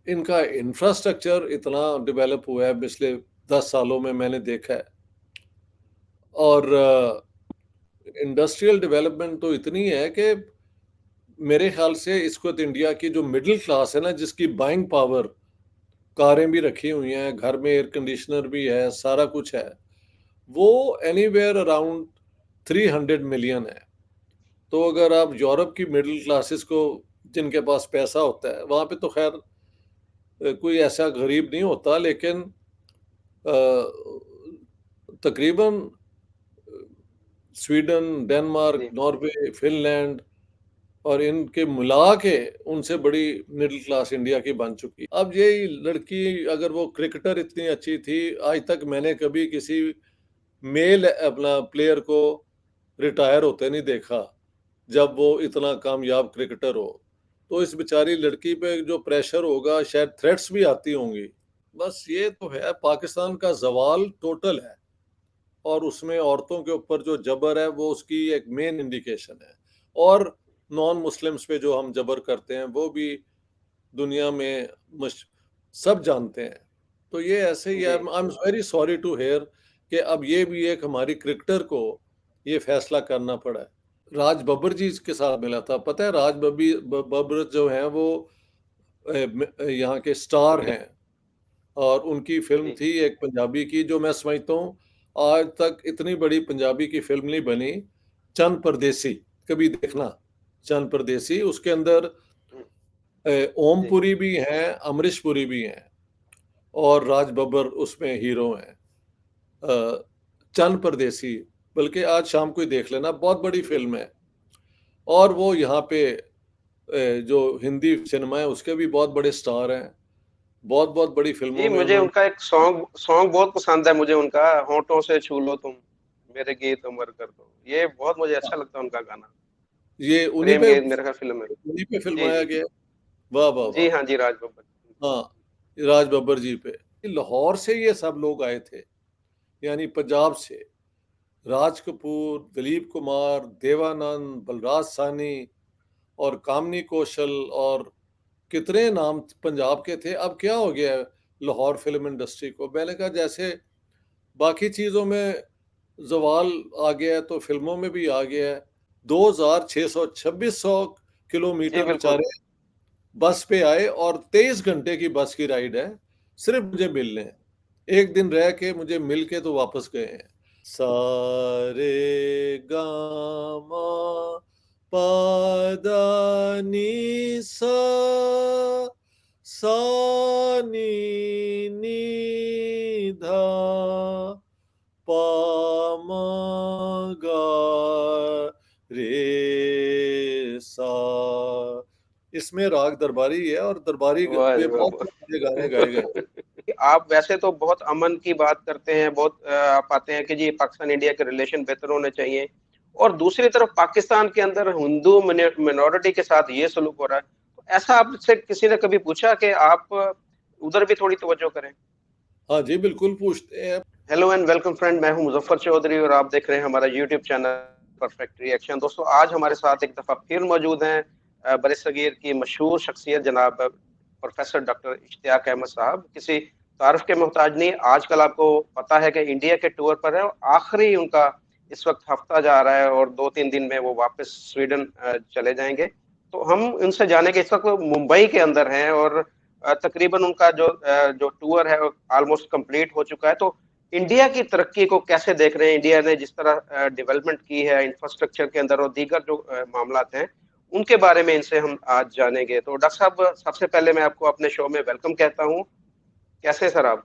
इनका इंफ्रास्ट्रक्चर इतना डेवलप हुआ है पिछले 10 सालों में, मैंने देखा है। और इंडस्ट्रियल डेवलपमेंट तो इतनी है कि मेरे ख्याल से इसको तो इंडिया की जो मिडिल क्लास है ना, जिसकी बाइंग पावर, कारें भी रखी हुई हैं, घर में एयर कंडीशनर भी है, सारा कुछ है, वो एनीवेयर अराउंड 300 मिलियन है। तो अगर आप यूरोप की मिडिल क्लासेस को, जिनके पास पैसा होता है, वहाँ पे तो खैर कोई ऐसा गरीब नहीं होता, लेकिन अ, तकरीबन स्वीडन, डेनमार्क, जी नॉर्वे, फिनलैंड और इनके मिला के उनसे बड़ी मिडिल क्लास इंडिया की बन चुकी। अब ये लड़की, अगर वो क्रिकेटर इतनी अच्छी थी, आज तक मैंने कभी किसी मेल अपना प्लेयर को रिटायर होते नहीं देखा, जब वो इतना कामयाब क्रिकेटर हो। तो इस बेचारी लड़की पे जो प्रेशर होगा, शायद थ्रेट्स भी आती होंगी। बस ये तो है, पाकिस्तान का जवाल टोटल है, और उसमें औरतों के ऊपर जो जबर है वो उसकी एक मेन इंडिकेशन है। और नॉन मुस्लिम्स पे जो हम जबर करते हैं वो भी दुनिया में मश सब जानते हैं। तो ये ऐसे ही है। जी I am very sorry to hear कि अब ये भी एक हमारी क्रिकेटर को ये फैसला करना पड़ा है। राज बब्बर जी के साथ मिला था, पता है, बब्बर जो हैं वो यहाँ के स्टार हैं, और उनकी फिल्म जी थी एक पंजाबी की, जो मैं समझता हूँ आज तक इतनी बड़ी पंजाबी की फिल्म नहीं बनी, चंद परदेसी। कभी देखना चंद परदेसी, उसके अंदर हम्म, जी ओमपुरी भी हैं, अमरीश पुरी भी हैं, और राज बब्बर उसमें हीरो हैं। चंद परदेसी, बल्कि आज शाम को ही देख लेना, बहुत बड़ी फिल्म है। और वो यहाँ पे जो हिंदी सिनेमा है उसके भी बहुत बड़े स्टार हैं, बहुत बहुत बड़ी फिल्मों जी। में मुझे उन्होंने। उनका एक सॉन्ग सॉन्ग बहुत पसंद है, मुझे उनका होठों से छू लो तुम मेरे गीत अमर कर दो, ये बहुत मुझे अच्छा लगता है उनका गाना। ये प्रेम गीत मेरे ख्याल फिल्म है। उन्हीं पे जी फिल्माया जी गया। वाह वाह जी वाह। हाँ जी, राज बब्बर। हाँ, राज बब्बर जी पे। लाहौर से ये सब लोग आए थे, यानी पंजाब से, राज कपूर, दिलीप कुमार, देवानंद, बलराज साहनी और कामनी कौशल, और कितने नाम पंजाब के थे। अब क्या हो गया है लाहौर फिल्म इंडस्ट्री को? मैंने कहा जैसे बाकी चीजों में जवाल आ गया है, तो फिल्मों में भी आ गया है। 2600 2600 जी किलोमीटर बिल्कुल। बेचारे बस पे आए, और 23 घंटे की बस की राइड है, सिर्फ मुझे मिलने हैं। एक दिन रह के मुझे मिल के तो वापस गए हैं। सारे गामा पादा सा, सा नी नी धा, पा मा गा रे सा। इसमें राग दरबारी है, और दरबारी वाह जी पे वाह, बहुत सारे गाने गाए गए। आप वैसे तो बहुत अमन की बात करते हैं, बहुत आप आते हैं कि जी पाकिस्तान इंडिया के रिलेशन बेहतर होने चाहिए, और दूसरी तरफ पाकिस्तान के अंदर हिंदू मिनोरिटी के साथ ये सलूक हो रहा है। तो ऐसा आपसे किसी ने कभी पूछा कि आप उधर भी थोड़ी तवज्जो करें? हाँ जी, बिल्कुल पूछते हैं। हेलो एंड वेलकम फ्रेंड, मैं हूं मुजफ्फर चौधरी और आप देख रहे हैं हमारा यूट्यूब चैनल परफेक्ट रिएक्शन। दोस्तों, आज हमारे साथ एक दफा फिर मौजूद हैं बरसगीर की मशहूर शख्सियत जनाब प्रोफेसर डॉक्टर इश्तियाक अहमद साहब। किसी तारफ के मोहताज नहीं, आजकल आपको पता है कि इंडिया के टूर पर है और आखिरी उनका इस वक्त हफ्ता जा रहा है और 2-3 दिन में वो वापस स्वीडन चले जाएंगे। तो हम उनसे जानेंगे, इस वक्त वो मुंबई के अंदर हैं और तकरीबन उनका जो टूर है ऑलमोस्ट कंप्लीट हो चुका है। तो इंडिया की तरक्की को कैसे देख रहे हैं? इंडिया ने जिस तरह डेवलपमेंट की है इंफ्रास्ट्रक्चर के अंदर और दीगर जो मामलात हैं, उनके बारे में इनसे हम आज जानेंगे। तो डॉक्टर साहब, सबसे पहले मैं आपको अपने शो में वेलकम कहता हूँ। कैसे हैं सर आप?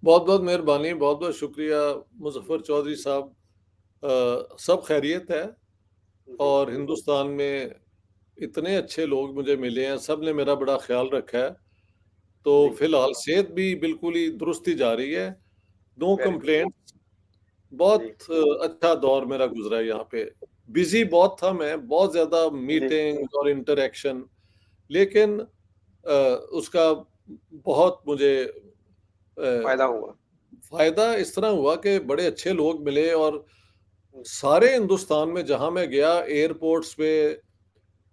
बहुत बहुत मेहरबानी, बहुत बहुत शुक्रिया मुजफ्फर चौधरी साहब। सब खैरियत है, जी और हिंदुस्तान में इतने अच्छे लोग मुझे मिले हैं, सब ने मेरा बड़ा ख्याल रखा है। तो जी। फिलहाल सेहत भी बिल्कुल ही दुरुस्त ही जा रही है, नो वेरी गुड। कंप्लेंट। जी बहुत अच्छा दौर मेरा गुजरा है यहाँ पे। बिजी बहुत था मैं, बहुत ज्यादा जी। मीटिंग और इंटरेक्शन, लेकिन उसका बहुत मुझे फायदा हुआ। फायदा इस तरह हुआ कि बड़े अच्छे लोग मिले, और सारे हिंदुस्तान में जहां मैं गया, एयरपोर्ट्स पे,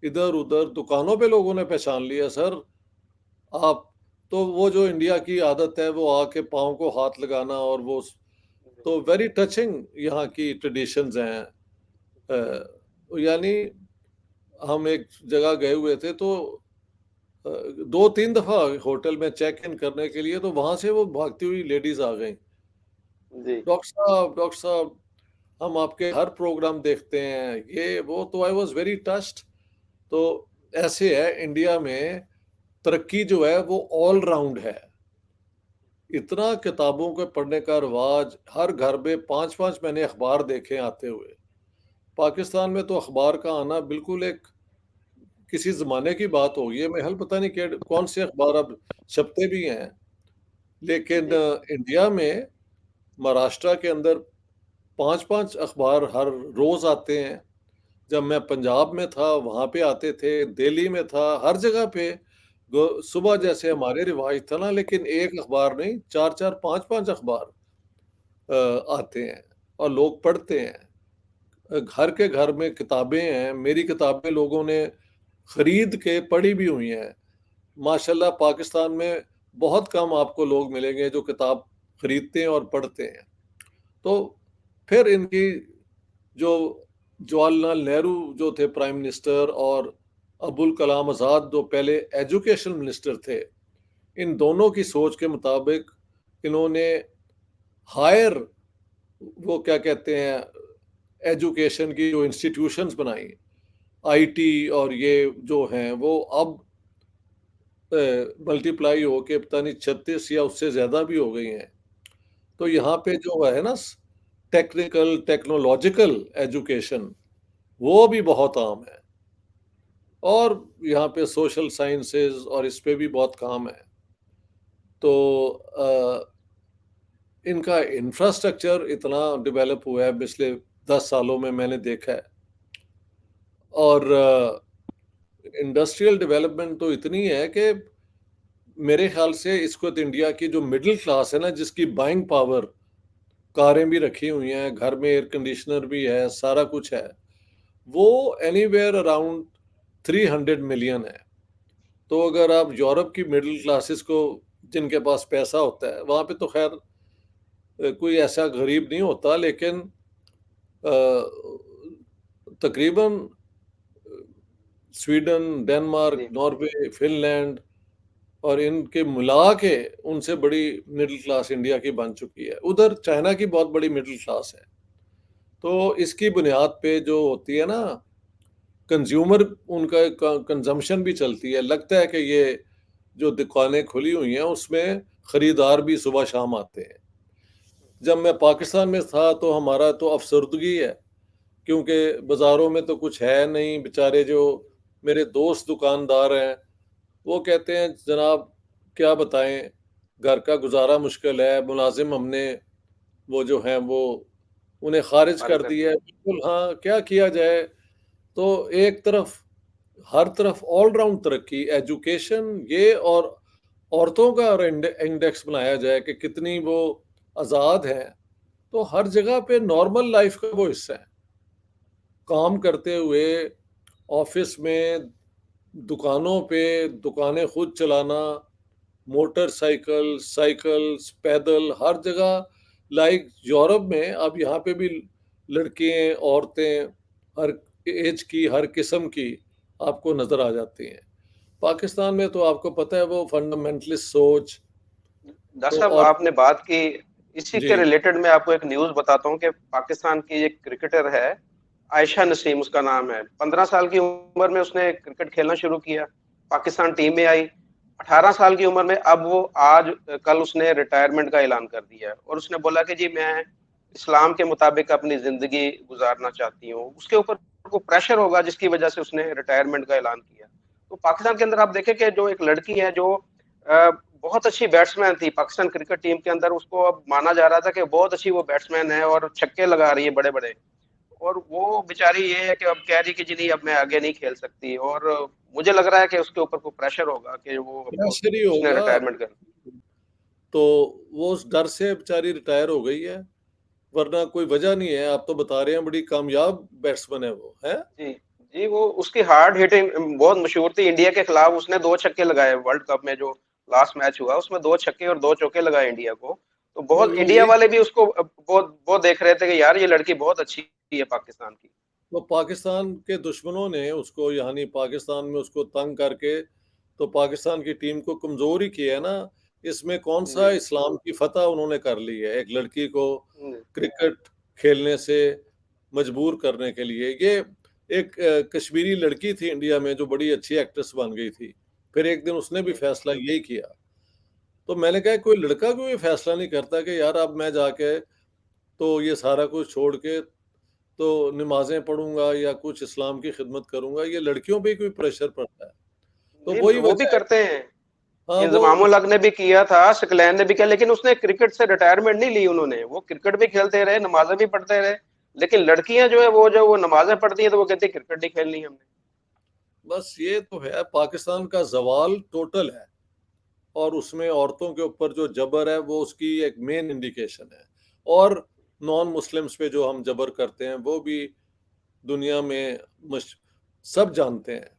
इधर उधर दुकानों पे लोगों ने पहचान लिया, सर आप तो वो जो इंडिया की आदत है वो आके पाँव को हाथ लगाना और वो तो वेरी टचिंग यहाँ की ट्रेडिशंस हैं। यानी हम एक जगह गए हुए थे तो 2-3 दफ़ा होटल में चेक इन करने के लिए तो वहाँ से वो भागती हुई लेडीज़ आ गईं। जी। डॉक्टर साहब हम आपके हर प्रोग्राम देखते हैं, ये वो तो आई वाज़ वेरी टच्ड। तो ऐसे है इंडिया में तरक्की जो है वो ऑल राउंड है। इतना किताबों के पढ़ने का रिवाज, हर घर में 5-5 मैंने अखबार देखे आते हुए। पाकिस्तान में तो अखबार का आना बिल्कुल एक किसी ज़माने की बात हो गई है। महल पता नहीं के कौन से अखबार अब छपते भी हैं। लेकिन जी। इंडिया में महाराष्ट्र के अंदर 5-5 अखबार हर रोज़ आते हैं। जब मैं पंजाब में था वहाँ पे आते थे, दिल्ली में था, हर जगह पे सुबह जैसे हमारे रिवाज था ना, लेकिन एक अखबार नहीं 4-4 5-5 अखबार आते हैं और लोग पढ़ते हैं। घर के घर में किताबें हैं, मेरी किताबें लोगों ने खरीद के पढ़ी भी हुई हैं। माशाल्लाह पाकिस्तान में बहुत कम आपको लोग मिलेंगे जो किताब खरीदते हैं और पढ़ते हैं। तो फिर इनकी जो जवाहरलाल नेहरू जो थे प्राइम मिनिस्टर और अबुल कलाम आज़ाद जो पहले एजुकेशन मिनिस्टर थे, इन दोनों की सोच के मुताबिक इन्होंने हायर वो क्या कहते हैं एजुकेशन की जो इंस्टीट्यूशंस बनाई, आईटी और ये जो हैं वो अब मल्टीप्लाई होके पता नहीं 36 या उससे ज़्यादा भी हो गई हैं। तो यहाँ पे जो है ना टेक्निकल टेक्नोलॉजिकल एजुकेशन वो भी बहुत आम है और यहाँ पे सोशल साइंसेज और इस पे भी बहुत काम है। तो इनका इंफ्रास्ट्रक्चर इतना डेवलप हुआ है पिछले 10 सालों में मैंने देखा है और इंडस्ट्रियल डेवलपमेंट तो इतनी है कि मेरे ख्याल से इस वक़्त इंडिया की जो मिडल क्लास है ना जिसकी बाइंग पावर, कारें भी रखी हुई हैं, घर में एयर कंडीशनर भी है, सारा कुछ है, वो एनीवेयर अराउंड 300 मिलियन है। तो अगर आप यूरोप की मिडल क्लासेस को जिनके पास पैसा होता है, वहाँ पे तो ख़ैर कोई ऐसा गरीब नहीं होता लेकिन अ, तकरीबन स्वीडन, डेनमार्क, जी। नॉर्वे, फ़िनलैंड और इनके मिला के उनसे बड़ी मिडल क्लास इंडिया की बन चुकी है। उधर चाइना की बहुत बड़ी मिडल क्लास है। तो इसकी बुनियाद पे जो होती है ना कंज़्यूमर उनका कंज़म्पशन भी चलती है। लगता है कि ये जो दुकानें खुली हुई हैं उसमें खरीदार भी सुबह-शाम आते हैं। जब मैं पाकिस्तान में था तो हमारा तो अफ़सरदगी है क्योंकि बाज़ारों में तो कुछ है नहीं, बेचारे जो मेरे दोस्त दुकानदार हैं वो कहते हैं जनाब क्या बताएँ, घर का गुज़ारा मुश्किल है, मुलाज़िम हमने वो जो हैं वो उन्हें ख़ारिज फ़ारिग कर कर दिया दिया। है। बिल्कुल हाँ, क्या किया जाए? तो एक तरफ हर तरफ ऑल राउंड तरक्की, एजुकेशन ये और औरतों का अगर इंडेक्स बनाया जाए कि कितनी वो आज़ाद हैं, तो हर जगह पे नॉर्मल लाइफ़ का वो हिस्सा है। काम करते हुए ऑफ़िस में, दुकानों पे, दुकानें खुद चलाना, मोटरसाइकिल, साइकिल्स, पैदल हर जगह लाइक यूरोप में अब यहाँ पे भी लड़कियाँ, औरतें हर एज की, हर किस्म की आपको नज़र आ जाती हैं। पाकिस्तान में तो आपको पता है वो फंडामेंटलिस्ट सोच डॉक्टर तो साहब और आपने बात की, इसी जी, के रिलेटेड मैं आपको एक न्यूज़ बताता हूँ कि पाकिस्तान की एक क्रिकेटर है, आयशा नसीम उसका नाम है। 15 साल की उम्र में उसने क्रिकेट खेलना शुरू किया, पाकिस्तान टीम में आई। 18 साल की उम्र में अब वो कल उसने रिटायरमेंट का ऐलान कर दिया है और उसने बोला कि जी मैं इस्लाम के मुताबिक अपनी ज़िंदगी गुज़ारना चाहती हूँ। उसके ऊपर को प्रेशर होगा जिसकी वजह से उसने रिटायरमेंट का ऐलान किया। तो पाकिस्तान के अंदर आप देखें कि जो एक लड़की है जो अ, बहुत अच्छी बैट्समैन थी पाकिस्तान क्रिकेट टीम के अंदर उसको अब माना जा रहा था कि बहुत अच्छी वो बैट्समैन है और छक्के लगा रही है बड़े-बड़े और वो बेचारी ये है कि अब कह रही कि जी नहीं अब मैं आगे नहीं खेल सकती और मुझे लग रहा है कि उसके ऊपर कोई प्रेशर होगा कि वो अब प्रेशर ही उसने होगा। रिटायरमेंट कर तो वो उस डर से बेचारी रिटायर हो गई है, वरना कोई वजह नहीं है। आप तो बता रहे हैं बड़ी कामयाब बैट्समैन है वो, हैं? जी, जी वो उसकी हार्ड हिटिंग बहुत मशहूर थी इंडिया के खिलाफ उसने 2 छक्के लगाए वर्ल्ड कप में जो लास्ट मैच हुआ, उसमें 2 छक्के और 2 चौके लगाए इंडिया को। तो वो बहुत लोग इंडिया यही, वाले भी उसको बहुत देख रहे थे कि यार ये लड़की बहुत अच्छी है पाकिस्तान की। वो पाकिस्तान के दुश्मनों ने उसको, यानी पाकिस्तान में उसको तंग करके तो पाकिस्तान की टीम को कमजोर ही किया है ना। इसमें कौन सा जी। इस्लाम की फतह उन्होंने कर ली है एक लड़की को जी। क्रिकेट खेलने से मजबूर करने के लिए। ये एक कश्मीरी लड़की थी इंडिया में जो बड़ी अच्छी एक्ट्रेस बन गई थी, फिर एक दिन उसने भी जी। फैसला यही किया। तो मैंने कहा कोई लड़का क्यों ये फैसला नहीं करता कि यार अब मैं जाके तो ये सारा कुछ छोड़ के तो नमाजें पढ़ूंगा या कुछ इस्लाम की खिदमत करूंगा, ये लड़कियों पे कोई प्रेशर पड़ता है। तो नहीं, वही वो भी वजह है। करते हैं। हाँ वो इंजमाम उल हक ने भी किया था, सकलैन ने भी किया, लेकिन उसने क्रिकेट से रिटायरमेंट नहीं ली उन्होंने। वो क्रिकेट भी खेलते रहे, नमाजें भी पढ़ते रहे। लेकिन लड़कियां जो है वो जब वो नमाजें पढ़ती हैं तो वो कहती है क्रिकेट नहीं खेलनी हमने। बस ये तो है, पाकिस्तान का जवाल टोटल है और उसमें औरतों के ऊपर जो जबर है वो उसकी एक मेन इंडिकेशन है। और नॉन मुस्लिम्स पे जो हम जबर करते हैं वो भी दुनिया में मश, सब जानते हैं।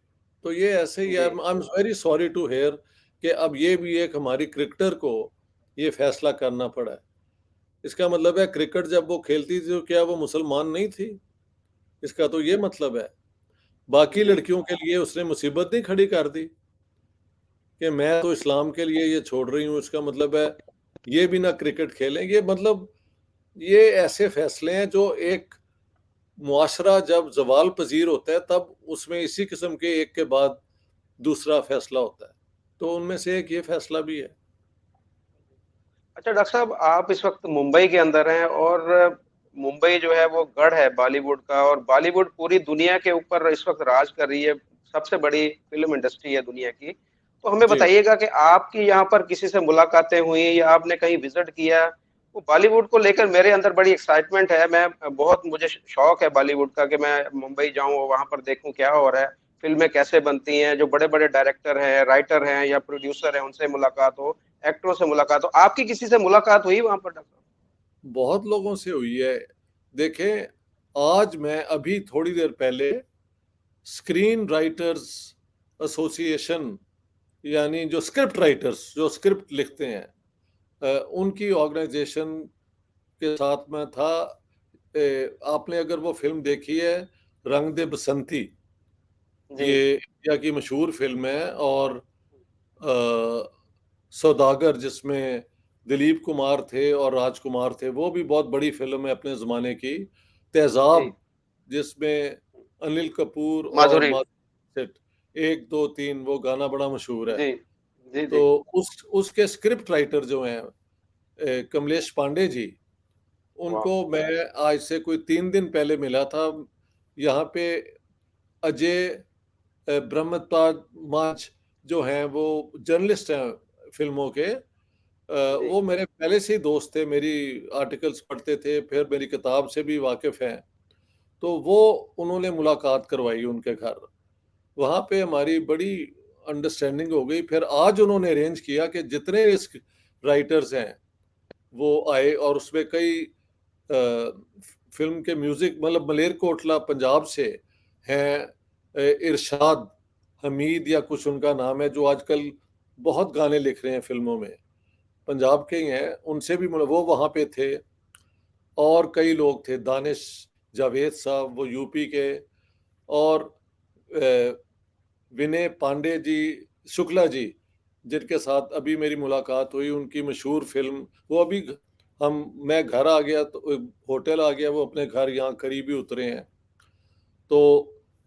तो ये ऐसे ही जी। यार, I am very sorry to hear कि अब ये भी एक हमारी क्रिकेटर को ये फैसला करना पड़ा है। इसका मतलब है क्रिकेट जब वो खेलती थी तो क्या वो मुसलमान नहीं थी? इसका तो ये मतलब है। बाकी जी। लड़कियों के लिए उसने मुसीबत नहीं खड़ी कर दी कि मैं तो इस्लाम के लिए ये छोड़ रही हूँ, इसका मतलब है ये भी ना क्रिकेट खेलें। ये मतलब ये ऐसे फैसले हैं जो एक मुआशरा जब जवाल पजीर होता है तब उसमें इसी किस्म के एक के बाद दूसरा फैसला होता है। तो उनमें से एक ये फैसला भी है। अच्छा डॉक्टर साहब, आप इस वक्त मुंबई के अंदर हैं, और मुंबई जो है वो गढ़ है बॉलीवुड का, और बॉलीवुड पूरी दुनिया के ऊपर इस वक्त राज कर रही है। सबसे बड़ी फिल्म इंडस्ट्री है दुनिया की। तो हमें जी। बताइएगा कि आपकी यहाँ पर किसी से मुलाकातें हुई या आपने कहीं विजिट किया? वो बॉलीवुड को लेकर मेरे अंदर बड़ी एक्साइटमेंट है। मैं बहुत मुझे शौक है बॉलीवुड का कि मैं मुंबई जाऊं और वहां पर देखूं क्या हो रहा है, फिल्में कैसे बनती हैं, जो बड़े बड़े डायरेक्टर हैं, राइटर हैं या प्रोड्यूसर हैं, उनसे मुलाकात हो, एक्टरों से मुलाकात हो। आपकी किसी से मुलाकात हुई वहां पर डॉक्टर? बहुत लोगों से हुई है। देखें, आज मैं अभी थोड़ी देर पहले स्क्रीन राइटर्स एसोसिएशन, यानी जो स्क्रिप्ट राइटर्स जो स्क्रिप्ट लिखते हैं, उनकी ऑर्गेनाइजेशन के साथ में था। आपने अगर वो फिल्म देखी है रंग दे बसंती, जी। ये इंडिया की मशहूर फिल्म है। और सौदागर जिसमें दिलीप कुमार थे और राजकुमार थे, वो भी बहुत बड़ी फिल्म है अपने ज़माने की। जी। तेज़ाब जिसमें अनिल कपूर और माधुरी। माधुरी दीक्षित, एक दो तीन वो गाना बड़ा मशहूर है। जी। जी। तो जी। उस उसके स्क्रिप्ट राइटर जो हैं कमलेश पांडे जी, वाह। उनको मैं आज से कोई 3 दिन पहले मिला था। यहाँ पे अजय ब्रह्मपाद मांझ जो हैं वो जर्नलिस्ट हैं फिल्मों के। जी। वो मेरे पहले से ही दोस्त थे, मेरी आर्टिकल्स पढ़ते थे, फिर मेरी किताब से भी वाकिफ़ हैं। तो वो उन्होंने मुलाकात करवाई उनके घर। वहाँ पे हमारी बड़ी अंडरस्टैंडिंग हो गई। फिर आज उन्होंने अरेंज किया कि जितने इस राइटर्स हैं वो आए, और उसमें कई फिल्म के म्यूजिक, मतलब मलेरकोटला पंजाब से हैं, इरशाद हमीद या कुछ उनका नाम है, जो आजकल बहुत गाने लिख रहे हैं फिल्मों में, पंजाब के ही हैं। उनसे भी वो वहाँ पे थे। और कई लोग थे, दानिश जावेद साहब वो यूपी के, और अ, विनय पांडे जी, शुक्ला जी, जिनके साथ अभी मेरी मुलाकात हुई। उनकी मशहूर फिल्म वो अभी हम मैं घर आ गया तो होटल आ गया, वो अपने घर यहाँ करीब ही उतरे हैं। तो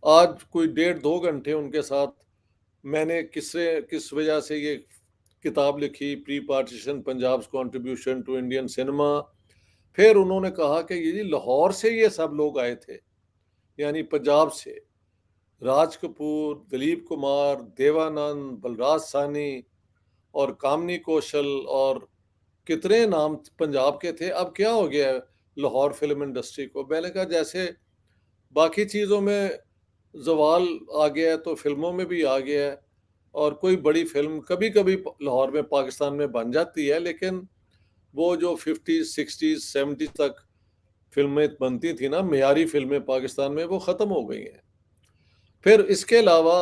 आज कोई 1.5-2 घंटे उनके साथ मैंने किस वजह से ये किताब लिखी, pre partition Punjab's contribution to Indian cinema. फिर उन्होंने कहा कि ये जी लाहौर से ये सब लोग आए थे, यानी पंजाब से राज कपूर, दिलीप कुमार, देवानंद, बलराज साहनी और कामनी कौशल, और कितने नाम पंजाब के थे। अब क्या हो गया है लाहौर फिल्म इंडस्ट्री को? मैंने कहा जैसे बाकी चीज़ों में ज़वाल आ गया है तो फिल्मों में भी आ गया है। और कोई बड़ी फिल्म कभी कभी लाहौर में, पाकिस्तान में बन जाती है, लेकिन वो जो 50s 60s 70s तक फिल्में बनती थी ना, मियारी फिल्में पाकिस्तान में, वो ख़त्म हो गई हैं। फिर इसके अलावा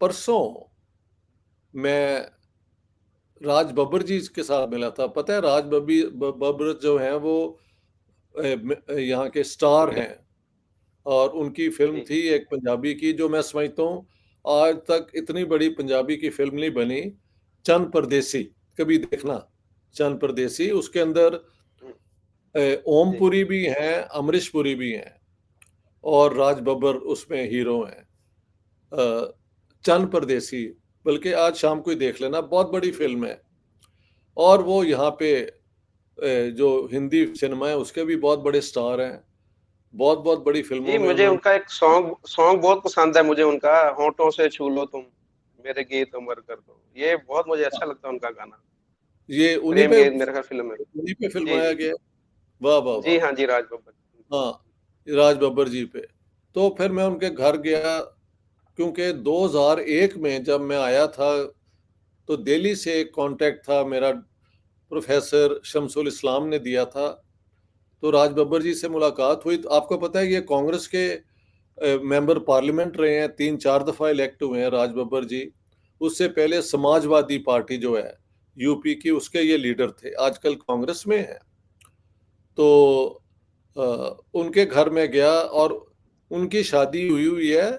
परसों मैं राज बब्बर जी के साथ मिला था। पता है राज बब्बर जो हैं वो यहाँ के स्टार हैं और उनकी फ़िल्म जी, थी एक पंजाबी की जो मैं समझता हूँ आज तक इतनी बड़ी पंजाबी की फ़िल्म नहीं बनी, चंद परदेसी, कभी देखना, चंद परदेसी उसके अंदर हुँ, जी, ओमपुरी भी हैं, अमरीश पुरी भी हैं और राज बब्बर उसमें हीरो हैं। अ, चंद परदेसी, बल्कि आज शाम को ही देख लेना, बहुत बड़ी जी। फ़िल्म है और वो यहाँ पे जो हिंदी सिनेमा है उसके भी बहुत बड़े स्टार हैं। बहुत-बहुत बड़ी जी, फ़िल्मों में मुझे उन्होंने उनका एक सॉन्ग सॉन्ग बहुत पसंद है मुझे उनका, होठों से छू लो तुम, मेरे गीत अमर कर दो। ये बहुत मुझे अच्छा लगता है उनका गाना। ये प्रेम गीत मेरे ख़्याल फ़िल्म है। उन्हीं पे जी, फ़िल्माया जी। गया है। वाह, वाह, जी, वाह! हाँ जी, राज बब्बर। हाँ, राज बब्बर जी पे। तो फिर मैं उनके घर गया क्योंकि 2001 में जब मैं आया था, तो दिल्ली से एक कॉन्टैक्ट था मेरा प्रोफ़ेसर शमसुल इस्लाम ने दिया था। तो राज बब्बर जी से मुलाकात हुई। तो आपको पता है ये कांग्रेस के मेंबर पार्लियामेंट रहे हैं, 3-4 दफ़ा इलेक्ट हुए हैं राज बब्बर जी। उससे पहले समाजवादी पार्टी जो है, यूपी की उसके ये लीडर थे, आजकल कांग्रेस में हैं। तो अ, उनके घर में गया और उनकी शादी हुई हुई है,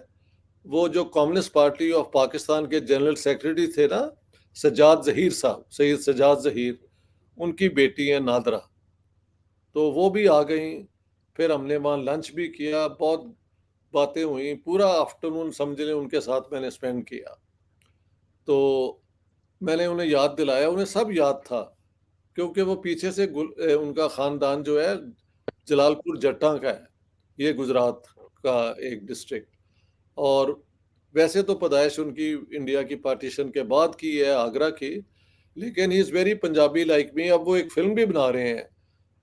वो जो कम्युनिस्ट पार्टी ऑफ पाकिस्तान के जनरल सेक्रेटरी थे ना, सज्जाद ज़हीर साहब, सैयद सज्जाद ज़हीर, उनकी बेटी हैं नादरा। तो वो भी आ गईं, फिर हमने वहाँ लंच भी किया, बहुत बातें हुईं, पूरा आफ्टरनून समझ लें उनके साथ मैंने स्पेंड किया। तो मैंने उन्हें याद दिलाया, उन्हें सब याद था, क्योंकि वो पीछे से उनका ख़ानदान जो है जलालपुर जट्टा का है, ये गुजरात का एक डिस्ट्रिक्ट और वैसे तो पैदाइश उनकी इंडिया की पार्टीशन के बाद की है, आगरा की, लेकिन he is very Punjabi like me. अब वो एक फ़िल्म भी बना रहे हैं,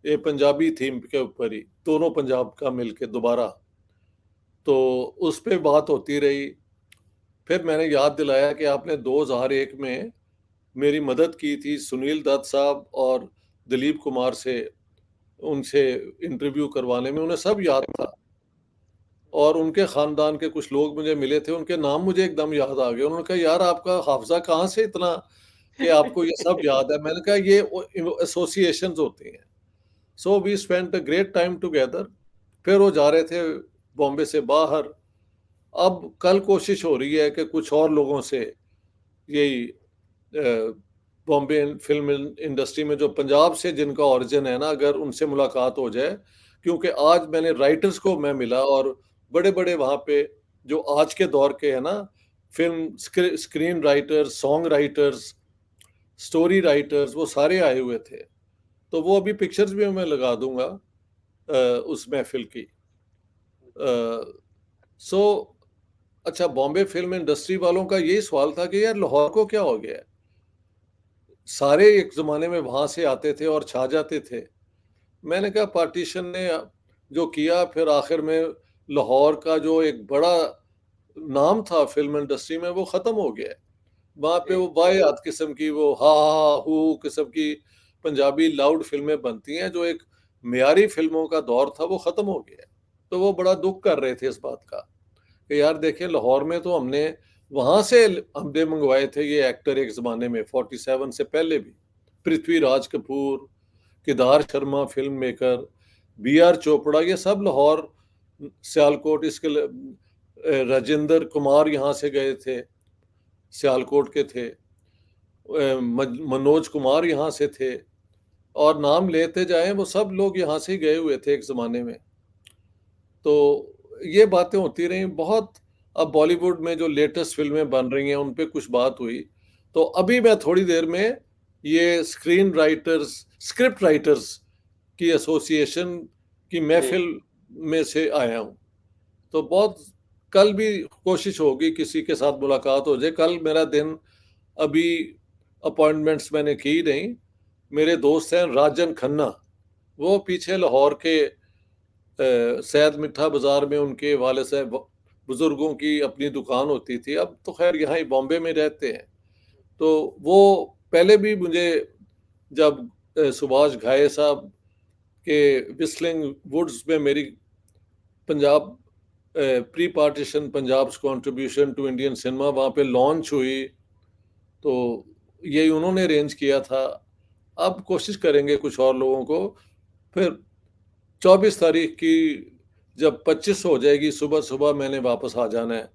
ये पंजाबी थीम के ऊपर ही, दोनों पंजाब का मिलके दोबारा। तो उस पे बात होती रही। फिर मैंने याद दिलाया कि आपने 2001 में मेरी मदद की थी सुनील दत्त साहब और दिलीप कुमार से, उनसे इंटरव्यू करवाने में, उन्हें सब याद था। और उनके ख़ानदान के कुछ लोग मुझे मिले थे, उनके नाम मुझे एकदम याद आ गए। उन्होंने कहा, "यार, आपका हाफ़ज़ा कहाँ से इतना कि आपको ये सब याद है?" मैंने कहा, "ये एसोसिएशंस होती हैं।" So we spent a great time together. फिर वो जा रहे थे बॉम्बे से बाहर। अब कल कोशिश हो रही है कि कुछ और लोगों से यही बॉम्बे फ़िल्म इंडस्ट्री में जो पंजाब से जिनका ओरिजिन है ना, अगर उनसे मुलाकात हो जाए, क्योंकि आज मैंने राइटर्स को मैं मिला और बड़े-बड़े वहाँ पे जो आज के दौर के हैं ना, film screen writers, song writers, story writers, वो सारे आए हुए थे। तो वो अभी पिक्चर्स भी मैं लगा दूँगा उस महफ़िल की। अ, सो अच्छा, बॉम्बे फ़िल्म इंडस्ट्री वालों का यही सवाल था कि यार लाहौर को क्या हो गया है? सारे एक ज़माने में वहाँ से आते थे और छा जाते थे। मैंने कहा पार्टीशन ने जो किया, फिर आखिर में लाहौर का जो एक बड़ा नाम था फ़िल्म इंडस्ट्री में वो ख़त्म हो गया है। वहाँ पे जी, वो वाहियात किस्म की वो हा, हा, हू किस्म की पंजाबी लाउड फ़िल्में बनती हैं, जो एक मयारी फ़िल्मों का दौर था वो ख़त्म हो गया है। तो वो बड़ा दुःख कर रहे थे इस बात का कि यार देखिए लाहौर में तो हमने वहाँ से हमने मंगवाए थे ये एक्टर एक ज़माने में 47 से पहले भी। Prithviraj Kapoor, Kedar Sharma film maker, B R. Chopra, ये सब लाहौर, सियालकोट, राजेंद्र कुमार यहाँ से गए थे, सियालकोट के थे। मनोज कुमार यहाँ से थे और नाम लेते जाएँ वो सब लोग यहाँ से ही गए हुए थे एक ज़माने में। तो ये बातें होती रहीं बहुत। अब बॉलीवुड में जो लेटेस्ट फ़िल्में बन रही हैं, उन पे कुछ बात हुई। तो अभी मैं थोड़ी देर में ये स्क्रिप्ट राइटर्स की एसोसिएशन की जी। महफ़िल में से आया हूँ। तो बहुत कल भी कोशिश होगी किसी के साथ मुलाकात हो जाए। कल मेरा दिन अभी अपॉइंटमेंट्स मैंने की नहीं। मेरे दोस्त हैं राजन खन्ना, वो पीछे लाहौर के सैयद मिठा बाज़ार में उनके वाले साहब बुज़ुर्गों की अपनी दुकान होती थी, अब तो ख़ैर यहाँ ही बॉम्बे में रहते हैं। तो वो पहले भी मुझे जब सुभाष घाई साहब के व्हिस्लिंग वुड्स में मेरी Punjab pre partition Punjab's contribution to Indian cinema वहाँ पे लॉन्च हुई, तो यही उन्होंने अरेंज किया था। अब कोशिश करेंगे कुछ और लोगों को। फिर 24 तारीख की जब 25 हो जाएगी, सुबह-सुबह मैंने वापस आ जाना है।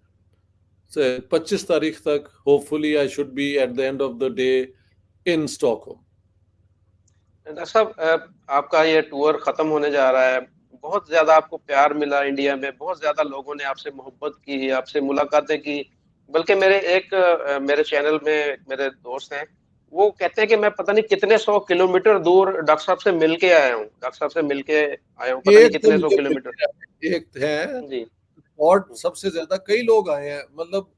से 25 तारीख तक hopefully I should be at the end of the day in Stockholm. Doctor साहब, आपका ये टूर खत्म होने जा रहा है। बहुत ज्यादा आपको प्यार मिला इंडिया में, बहुत ज्यादा लोगों ने आपसे मोहब्बत की, आपसे मुलाकातें की। बल्कि मेरे चैनल में मेरे दोस्त हैं, वो कहते हैं कि मैं पता नहीं कितने 100 किलोमीटर दूर डॉक्टर साहब से मिल के आया हूँ, डॉक्टर साहब से मिल के आया हूँ, पता नहीं एक तो कितने सौ मुझे मिल किलोमीटर गया है, एक है जी। और सबसे ज्यादा कई लोग आए हैं। मतलब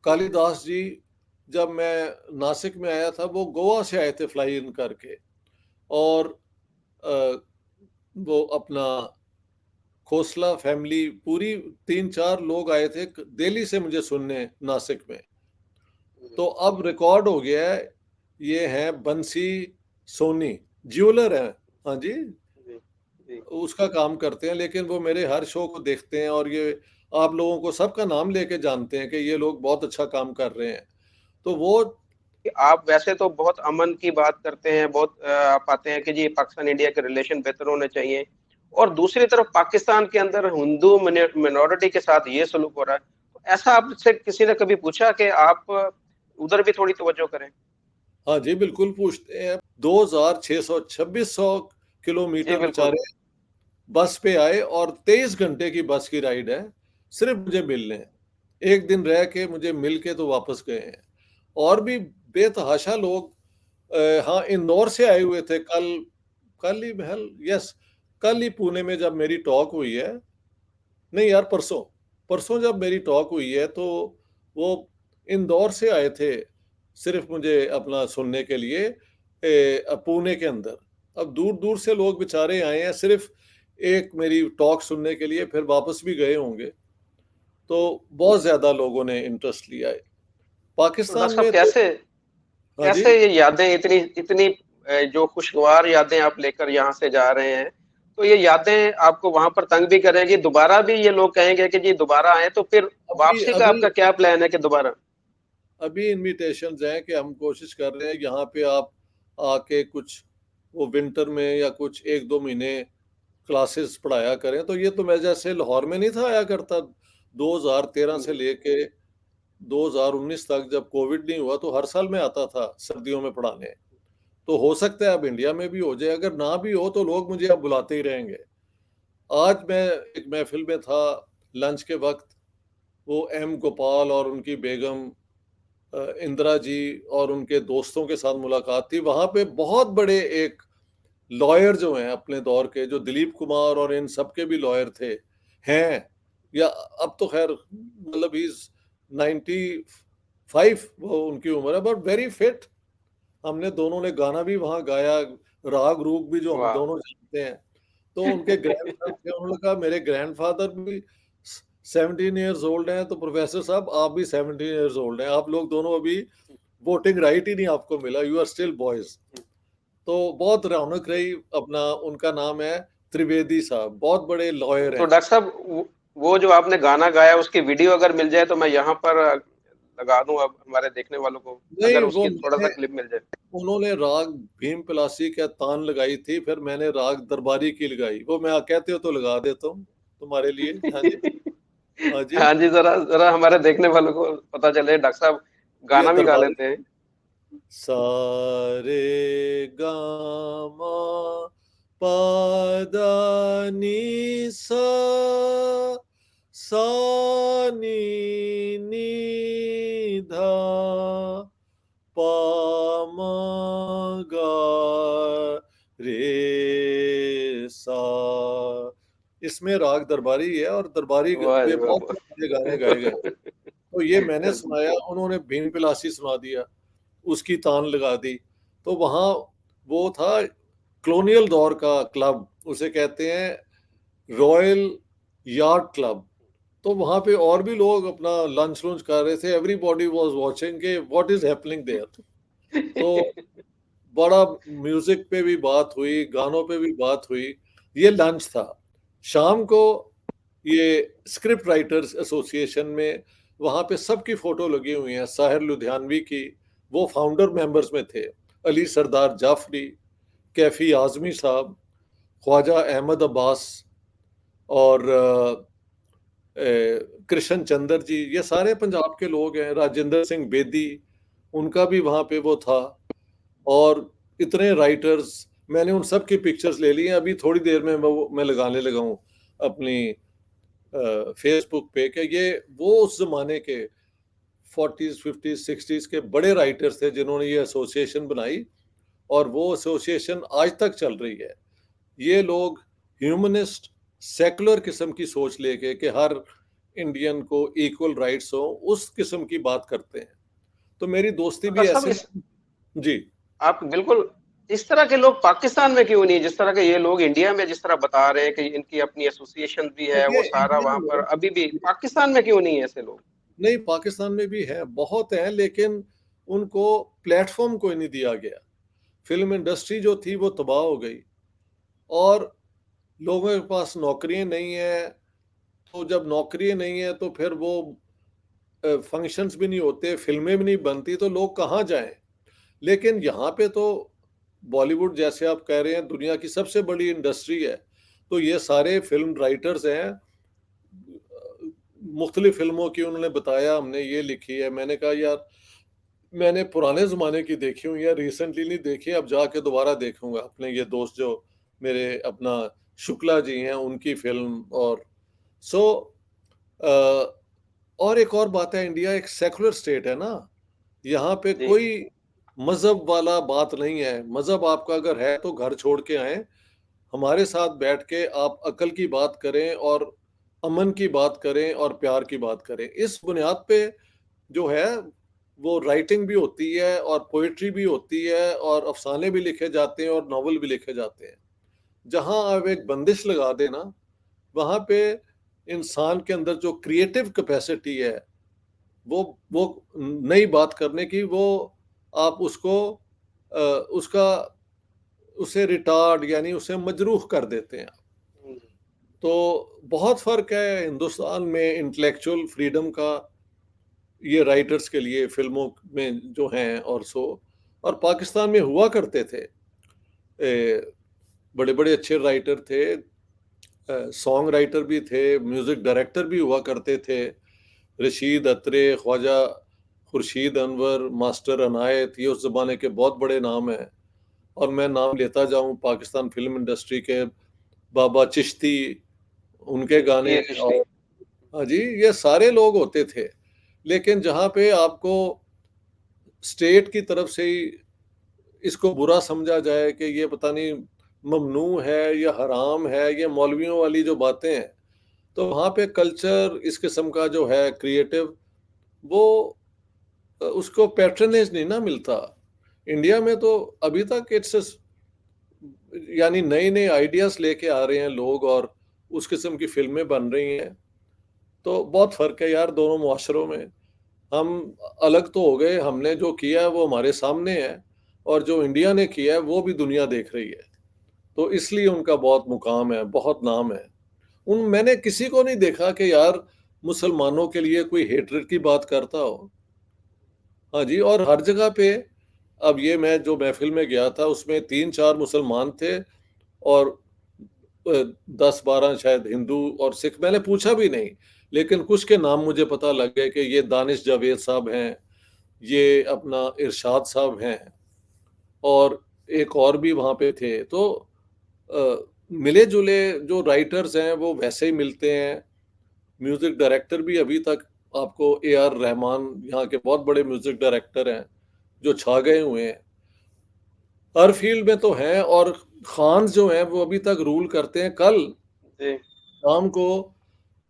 कालिदास जी, जब मैं नासिक में आया था, वो गोवा से आए थे फ्लाई इन करके, और अ, वो अपना खोसला फैमिली पूरी 3-4 लोग आए थे दिल्ली से मुझे सुनने नासिक में। तो अब रिकॉर्ड हो गया है। ये हैं बंसी सोनी, ज्वेलर हैं। हाँ जी, जी जी। उसका काम करते हैं, लेकिन वो मेरे हर शो को देखते हैं और ये आप लोगों को सबका नाम लेके जानते हैं कि ये लोग बहुत अच्छा काम कर रहे हैं। तो वो कि आप वैसे तो बहुत अमन की बात करते हैं, बहुत आप आते हैं कि जी पाकिस्तान इंडिया के रिलेशन बेहतर होने चाहिए, और दूसरी तरफ पाकिस्तान के अंदर हिंदू मिनॉरिटी के साथ ये सलूक हो रहा है। तो ऐसा आपसे किसी ने कभी पूछा कि आप उधर भी थोड़ी तवज्जो करें? हाँ जी, बिल्कुल पूछते हैं। 2600 2600 जी किलोमीटर बिल्कुल। बेचारे बस पे आए और 23 घंटे की बस की राइड है, सिर्फ मुझे मिलने। एक दिन रह के मुझे मिल के तो वापस गए हैं। और भी बेतहाशा लोग हाँ, इंदौर से आए हुए थे कल। कल ही महल यस, कल ही पुणे में जब मेरी टॉक हुई है, नहीं यार परसों, परसों जब मेरी टॉक हुई है, तो वो इंदौर से आए थे सिर्फ मुझे अपना सुनने के लिए पुणे के अंदर। अब दूर-दूर से लोग बेचारे आए हैं सिर्फ एक मेरी टॉक सुनने के लिए, फिर वापस भी गए होंगे। तो बहुत ज़्यादा लोगों ने इंटरेस्ट लिया है। तो पाकिस्तान डॉक्टर साहब, में तो कैसे हाँ जी। कैसे ये यादें इतनी इतनी जो खुशगवार यादें आप लेकर यहाँ से जा रहे हैं, तो ये यादें आपको वहाँ पर तंग भी करेंगी, दोबारा भी ये लोग कहेंगे कि जी दोबारा आएँ, तो फिर अभी वापसी का अभी आपका क्या प्लान है कि दोबारा? अभी इनविटेशंस हैं कि हम कोशिश कर रहे हैं यहाँ पे आप आके कुछ वो विंटर में या कुछ 1-2 महीने क्लासेस पढ़ाया करें। तो ये तो मैं जैसे लाहौर में नहीं था आया करता 2013 से जी। लेके 2019 तक, जब कोविड नहीं हुआ तो हर साल मैं आता था सर्दियों में पढ़ाने। तो हो सकता है अब इंडिया में भी हो जाए, अगर ना भी हो तो लोग मुझे अब बुलाते ही रहेंगे। आज मैं एक महफिल में था लंच के वक़्त, वो एम गोपाल और उनकी बेगम इंदिरा जी और उनके दोस्तों के साथ मुलाकात थी। वहाँ पे बहुत बड़े एक लॉयर जो हैं अपने दौर के, जो दिलीप कुमार और इन सब के भी लॉयर थे, हैं, या अब तो ख़ैर मतलब ही इज़ 95 वो उनकी उम्र है, बट वेरी फिट। हमने दोनों ने गाना भी वहाँ गाया, राग रूग भी जो हम वाह! दोनों जानते हैं। तो उनके ग्रैंडसन थे, उन्होंने कहा मेरे ग्रैंडफ़ादर भी 17 इयर्स ओल्ड हैं, तो प्रोफ़ेसर साहब आप भी 17 इयर्स ओल्ड हैं। आप लोग दोनों अभी वोटिंग राइट ही नहीं आपको मिला, यू आर स्टिल बॉयज़। तो बहुत रौनक रही। अपना उनका नाम है त्रिवेदी साहब, बहुत बड़े लॉयर तो हैं। डॉक्टर साहब, वो जो आपने गाना गाया उसकी वीडियो अगर मिल जाए तो मैं यहाँ पर लगा दूँ अब हमारे देखने वालों को, नहीं, अगर वो उसकी थोड़ा-सा मैंने क्लिप मिल जाए। उन्होंने राग भीम पलासी का तान लगाई थी, फिर मैंने राग दरबारी की लगाई। वो मैं कहते हो तो लगा देता हूँ तुम्हारे लिए। हाँ जी, हाँ जी। हाँ जी, ज़रा ज़रा हमारे देखने वालों को पता चले डॉक्टर साहब ये गाना भी गा दरबारी लेते हैं। सा रे गा मा पा दा नी सा, सा नी नी धा, पा मा गा रे सा। इसमें राग दरबारी है और दरबारी वाह जी में वाह! बहुत सारे गाने गाए गए। तो ये मैंने सुनाया, उन्होंने भीम पिलासी सुना दिया, उसकी तान लगा दी। तो वहाँ वो था कॉलोनियल दौर का क्लब, उसे कहते हैं रॉयल याट क्लब। तो वहाँ पे और भी लोग अपना लंच लंच कर रहे थे, एवरीबॉडी वाज वाचिंग के व्हाट इज हैपनिंग देयर। तो बड़ा म्यूजिक पे भी बात हुई, गानों पे भी बात हुई। ये लंच था। शाम को ये स्क्रिप्ट राइटर्स एसोसिएशन में वहाँ पे सबकी फ़ोटो लगी हुई है। साहिर लुधियानवी की, वो फाउंडर मेंबर्स में थे। अली सरदार जाफ़री, कैफ़ी आज़मी साहब, ख्वाजा अहमद अब्बास और कृष्ण चंद्र जी, ये सारे पंजाब के लोग हैं। राजेंद्र सिंह बेदी, उनका भी वहाँ पे वो था। और इतने राइटर्स, मैंने उन सब की पिक्चर्स ले ली हैं। अभी थोड़ी देर में मैं लगाने लगा हूँ अपनी फेसबुक पे कि ये वो उस ज़माने के 40s, 50s, 60s के बड़े राइटर्स थे जिन्होंने ये एसोसिएशन बनाई, और वो एसोसिएशन आज तक चल रही है। ये लोग ह्यूमनिस्ट, सेकुलर किस्म की सोच लेके कि हर इंडियन को इक्वल राइट्स हो, उस किस्म की बात करते हैं। तो मेरी दोस्ती तो भी डॉक्टर साहब ऐसे। इस जी। आप बिल्कुल इस तरह के लोग पाकिस्तान में क्यों नहीं, जिस तरह के ये लोग इंडिया में जिस तरह बता रहे हैं कि इनकी अपनी एसोसिएशन भी है, देखिए वो सारा इंडियन वहाँ पर, लोग, अभी भी पाकिस्तान में क्यों नहीं है ऐसे लोग? नहीं, पाकिस्तान में भी हैं, बहुत हैं, लेकिन उनको प्लेटफ़ॉर्म कोई नहीं दिया गया। फ़िल्म इंडस्ट्री जो थी वो तबाह हो गई, और लोगों के पास नौकरियाँ नहीं हैं, तो जब नौकरियाँ नहीं हैं तो फिर वो फंक्शंस भी नहीं होते, फ़िल्में भी नहीं बनती, तो लोग कहाँ जाएँ? लेकिन यहाँ पे तो बॉलीवुड, जैसे आप कह रहे हैं, दुनिया की सबसे बड़ी इंडस्ट्री है, तो ये सारे फ़िल्म राइटर्स हैं। मुख्तलिफ़ फ़िल्मों की उन्होंने बताया, हमने ये लिखी है। मैंने कहा यार, मैंने पुराने ज़माने की देखी हुई है, रिसेंटली नहीं देखी, अब जाके दोबारा देखूँगा। अपने ये दोस्त जो मेरे अपना शुक्ला जी हैं, उनकी फ़िल्म। और सो अ, और एक और बात है, इंडिया एक सेकुलर स्टेट है ना, यहाँ पे जी। कोई मज़हब वाला बात नहीं है। मज़हब आपका अगर है तो घर छोड़ के आएँ, हमारे साथ बैठ के आप अक्ल की बात करें, और अमन की बात करें, और प्यार की बात करें। इस बुनियाद पे जो है वो राइटिंग भी होती है, और पोएट्री भी होती है, और अफ़साने भी लिखे जाते हैं, और नॉवल भी लिखे जाते हैं। जहाँ आप एक बंदिश लगा दें ना, वहाँ पे इंसान के अंदर जो क्रिएटिव कैपेसिटी है, वो नई बात करने की, वो आप उसको उसका उसे रिटार्ड, यानी उसे मजरूह कर देते हैं। हुँ। तो बहुत फ़र्क है हिंदुस्तान में इंटेलेक्चुअल फ्रीडम का, ये राइटर्स के लिए फ़िल्मों में जो हैं, और पाकिस्तान में हुआ करते थे। बड़े-बड़े अच्छे राइटर थे, सॉन्ग राइटर भी थे, म्यूज़िक डायरेक्टर भी हुआ करते थे। रशीद अत्रे, ख्वाजा खुर्शीद अनवर, मास्टर अनायत, ये उस ज़माने के बहुत बड़े नाम हैं। और मैं नाम लेता जाऊँ पाकिस्तान फ़िल्म इंडस्ट्री के, बाबा चिश्ती, उनके गाने। तकीए चिश्ती। और हाँ जी, ये सारे लोग होते थे। लेकिन जहाँ पे आपको स्टेट की तरफ से ही इसको बुरा समझा जाए कि ये पता नहीं ममनू है या हराम है, ये मौलवियों वाली जो बातें हैं, तो वहाँ पे कल्चर इस किस्म का जो है क्रिएटिव, वो उसको पैट्रनेज नहीं ना मिलता। इंडिया में तो अभी तक इट्स यानी नए-नए आइडियाज़ लेके आ रहे हैं लोग, और उस किस्म की फ़िल्में बन रही हैं। तो बहुत फ़र्क है यार दोनों मुआशरों में। हम अलग तो हो गए, हमने जो किया है वो हमारे सामने है, और जो इंडिया ने किया है वो भी दुनिया देख रही है। तो इसलिए उनका बहुत मुकाम है, बहुत नाम है। मैंने किसी को नहीं देखा कि यार मुसलमानों के लिए कोई हेट्रेड की बात करता हो। हाँ जी, और हर जगह पे, अब ये मैं जो महफ़िल में गया था उसमें 3-4 मुसलमान थे, और 10-12 शायद हिंदू और सिख, मैंने पूछा भी नहीं, लेकिन कुछ के नाम मुझे पता लग गए कि ये दानिश जावेद साहब हैं, ये अपना इरशाद साहब हैं, और एक और भी वहाँ पे थे। तो अ, मिले-जुले जो राइटर्स हैं वो वैसे ही मिलते हैं। म्यूज़िक डायरेक्टर भी अभी तक आपको ए आर रहमान, यहाँ के बहुत बड़े म्यूज़िक डायरेक्टर हैं, जो छा गए हुए हैं। हर फ़ील्ड में तो हैं, और खान्स जो हैं वो अभी तक रूल करते हैं। कल जी। शाम को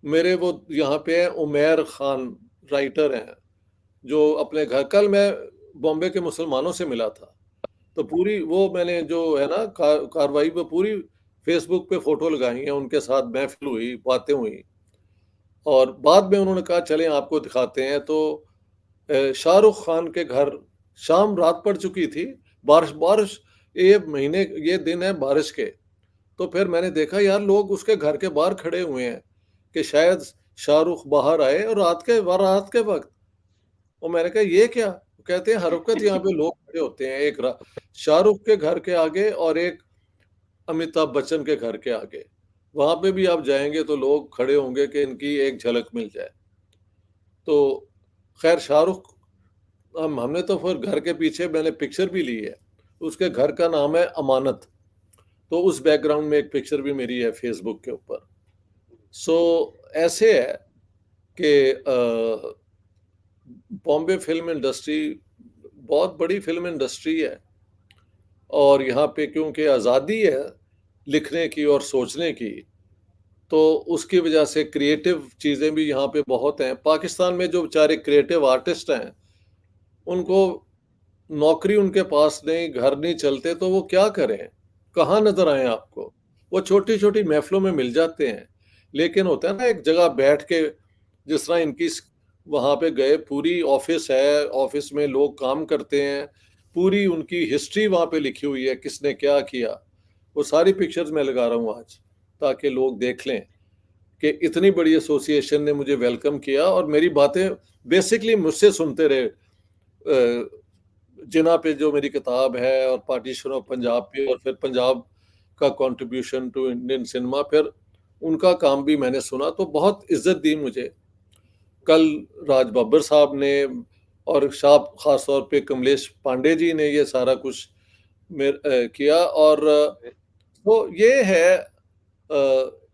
मेरे वो यहाँ पे हैं उमैर खान, राइटर हैं, जो अपने घर, कल मैं बॉम्बे के मुसलमानों से मिला था। तो पूरी वो मैंने जो है ना कार्रवाई, वो पूरी फ़ेसबुक पे फ़ोटो लगाई है, उनके साथ महफ़िल हुई, बातें हुई, और बाद में उन्होंने कहा चलें आपको दिखाते हैं। तो शाहरुख खान के घर शाम रात पड़ चुकी थी, बारिश बारिश, ये महीने, ये दिन है बारिश के। तो फिर मैंने देखा यार लोग उसके घर के बाहर खड़े हुए हैं। कि शायद शाहरुख बाहर आए और रात के वक़्त। और मैंने कहा ये क्या? वो कहते हैं हर वक़्त यहाँ पे लोग खड़े होते हैं, एक शाहरुख के घर के आगे और एक अमिताभ बच्चन के घर के आगे। वहाँ पे भी आप जाएँगे तो लोग खड़े होंगे कि इनकी एक झलक मिल जाए। तो ख़ैर शाहरुख हमने तो फिर घर के पीछे मैंने पिक्चर भी ली है। उसके घर का नाम है अमानत। तो उस बैकग्राउंड में एक पिक्चर भी मेरी है फ़ेसबुक के ऊपर। सो ऐसे है कि बॉम्बे फ़िल्म इंडस्ट्री बहुत बड़ी फ़िल्म इंडस्ट्री है और यहाँ पे क्योंकि आज़ादी है लिखने की और सोचने की, तो उसकी वजह से क्रिएटिव चीज़ें भी यहाँ पे बहुत हैं। पाकिस्तान में जो बेचारे क्रिएटिव आर्टिस्ट हैं, उनको नौकरी उनके पास नहीं, घर नहीं चलते तो वो क्या करें? कहाँ नज़र आएँ आपको? वो छोटी-छोटी महफ़िलों में मिल जाते हैं। लेकिन होता है ना एक जगह बैठ के जिस तरह इनकी स वहाँ पे गए पूरी ऑफ़िस है, ऑफ़िस में लोग काम करते हैं, पूरी उनकी हिस्ट्री वहाँ पे लिखी हुई है, किसने क्या किया। वो सारी पिक्चर्स मैं लगा रहा हूँ आज, ताकि लोग देख लें कि इतनी बड़ी एसोसिएशन ने मुझे वेलकम किया और मेरी बातें बेसिकली मुझसे सुनते रहे। जिन्ना पे जो मेरी किताब है और पार्टीशन ऑफ पंजाब पे और फिर पंजाब का कंट्रीब्यूशन टू इंडियन सिनेमा, फिर उनका काम भी मैंने सुना तो बहुत इज्जत दी मुझे। कल राज बब्बर साहब ने और साहब खास तौर पे कमलेश पांडे जी ने ये सारा कुछ किया और तो ये है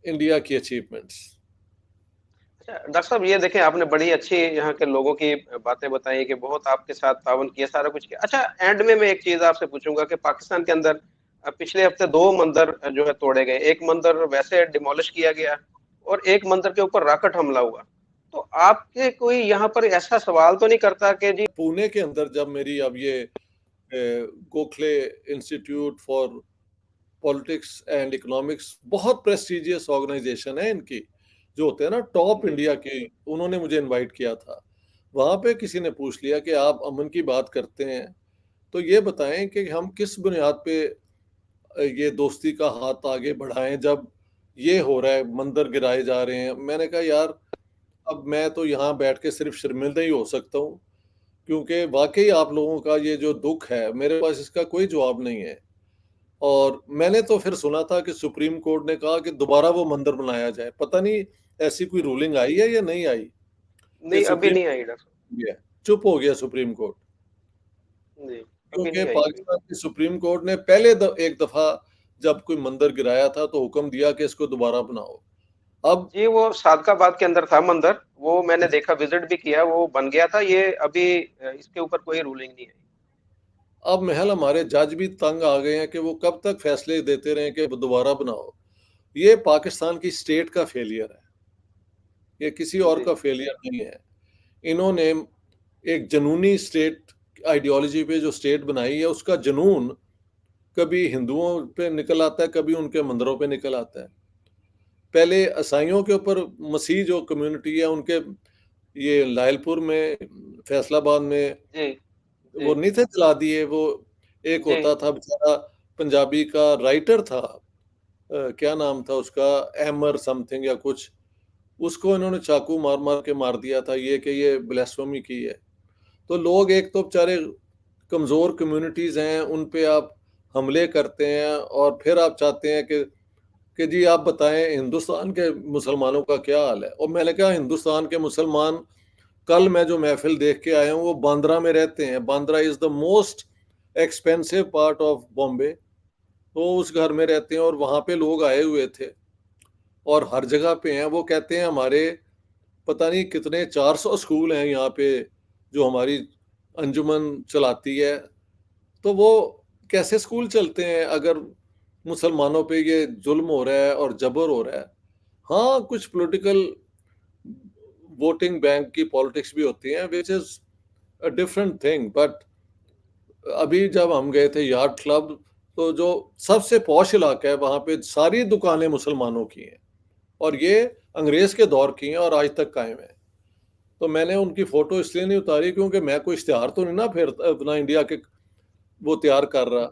इंडिया की अचीवमेंट्स। अच्छा डॉक्टर साहब ये देखें आपने बड़ी अच्छी यहाँ के लोगों की बातें बताई कि बहुत आपके साथ ताउन किया सारा कुछ किया। अच्छा एंड में मैं एक चीज आपसे पूछूंगा कि पाकिस्तान के अंदर पिछले हफ्ते 2 मंदिर जो है तोड़े गए। एक मंदिर वैसे डिमोलिश किया गया और एक मंदिर के ऊपर रॉकेट हमला हुआ। तो आपके कोई यहाँ पर ऐसा सवाल तो नहीं करता कि जी पुणे के अंदर जब मेरी अब ये Gokhale institute for politics and economics बहुत प्रेस्टिजियस ऑर्गेनाइजेशन है इनकी, जो होते हैं ना टॉप जी, इंडिया की, उन्होंने मुझे इनवाइट किया था। वहाँ पे किसी ने पूछ लिया कि आप अमन की बात करते हैं, तो ये बताएं कि हम किस बुनियाद पे ये दोस्ती का हाथ आगे बढ़ाएं जब ये हो रहा है, मंदिर गिराए जा रहे हैं। मैंने कहा यार अब मैं तो यहाँ बैठ के सिर्फ शर्मिंदा ही हो सकता हूँ, क्योंकि वाक़ई आप लोगों का ये जो दुःख है, मेरे पास इसका कोई जवाब नहीं है। और मैंने तो फिर सुना था कि सुप्रीम कोर्ट ने कहा कि दोबारा वो मंदिर बनाया जाए। पता नहीं ऐसी कोई रूलिंग आई है या नहीं आई? ये नहीं अभी सुप्रीम नहीं आई डॉक्टर है, चुप हो गया सुप्रीम कोर्ट। साहब। जी, अभी क्योंकि नहीं आई कोई। पाकिस्तान की सुप्रीम कोर्ट ने पहले एक दफ़ा जब कोई मंदिर गिराया था तो हुक्म दिया कि इसको दोबारा बनाओ। अब जी, वो सादकाबाद के अंदर था मंदिर, वो मैंने देखा विज़िट भी किया, वो बन गया था, ये अभी इसके ऊपर कोई रूलिंग नहीं आई। अब महल हमारे जज भी तंग आ गए हैं कि वो कब तक फैसले देते रहें कि दोबारा बनाओ। ये पाकिस्तान की स्टेट का फेलियर है, ये किसी और जी, का फेलियर नहीं है। इन्होंने एक जुनूनी स्टेट आइडियोलॉजी पे जो स्टेट बनाई है, उसका जुनून कभी हिंदुओं पे निकल आता है, कभी उनके मंदिरों पे निकल आता है। पहले ईसाइयों के ऊपर मसीह जो कम्युनिटी है, उनके ये लायलपुर में, फैसलाबाद में जी, जी, वो नहीं थे जला दिए, वो एक जी, होता था बेचारा पंजाबी का राइटर था, क्या नाम था उसका, अहमर समथिंग या कुछ, उसको इन्होंने चाकू मार-मार के मार दिया था ये कि ये ब्लास्फेमी की है। तो लोग एक तो बेचारे कमज़ोर कम्युनिटीज़ हैं, उन पे आप हमले करते हैं और फिर आप चाहते हैं कि जी आप बताएँ हिंदुस्तान के मुसलमानों का क्या हाल है? और मैंने कहा हिंदुस्तान के मुसलमान, कल मैं जो महफ़िल देख के आया हूँ वो बांद्रा में रहते हैं। Bandra is the most expensive part of Bombay. तो उस घर में रहते हैं और वहाँ पे लोग आए हुए थे और हर जगह पे हैं। वो कहते हैं हमारे पता नहीं कितने 400 स्कूल हैं यहाँ पे जो हमारी अंजुमन चलाती है। तो वो कैसे स्कूल चलते हैं अगर मुसलमानों पे ये ज़ुल्म हो रहा है और जबर हो रहा है। हाँ, कुछ पॉलिटिकल वोटिंग बैंक की पॉलिटिक्स भी होती है which is a different thing, but अभी जब हम गए थे याट क्लब, तो जो सबसे पॉश इलाका है वहाँ पे सारी दुकानें मुसलमानों की हैं और ये अंग्रेज़ के दौर की हैं और आज तक कायम है। तो मैंने उनकी फ़ोटो इसलिए नहीं उतारी क्योंकि मैं कोई इश्तिहार तो नहीं ना फिर अपना इंडिया के वो तैयार कर रहा।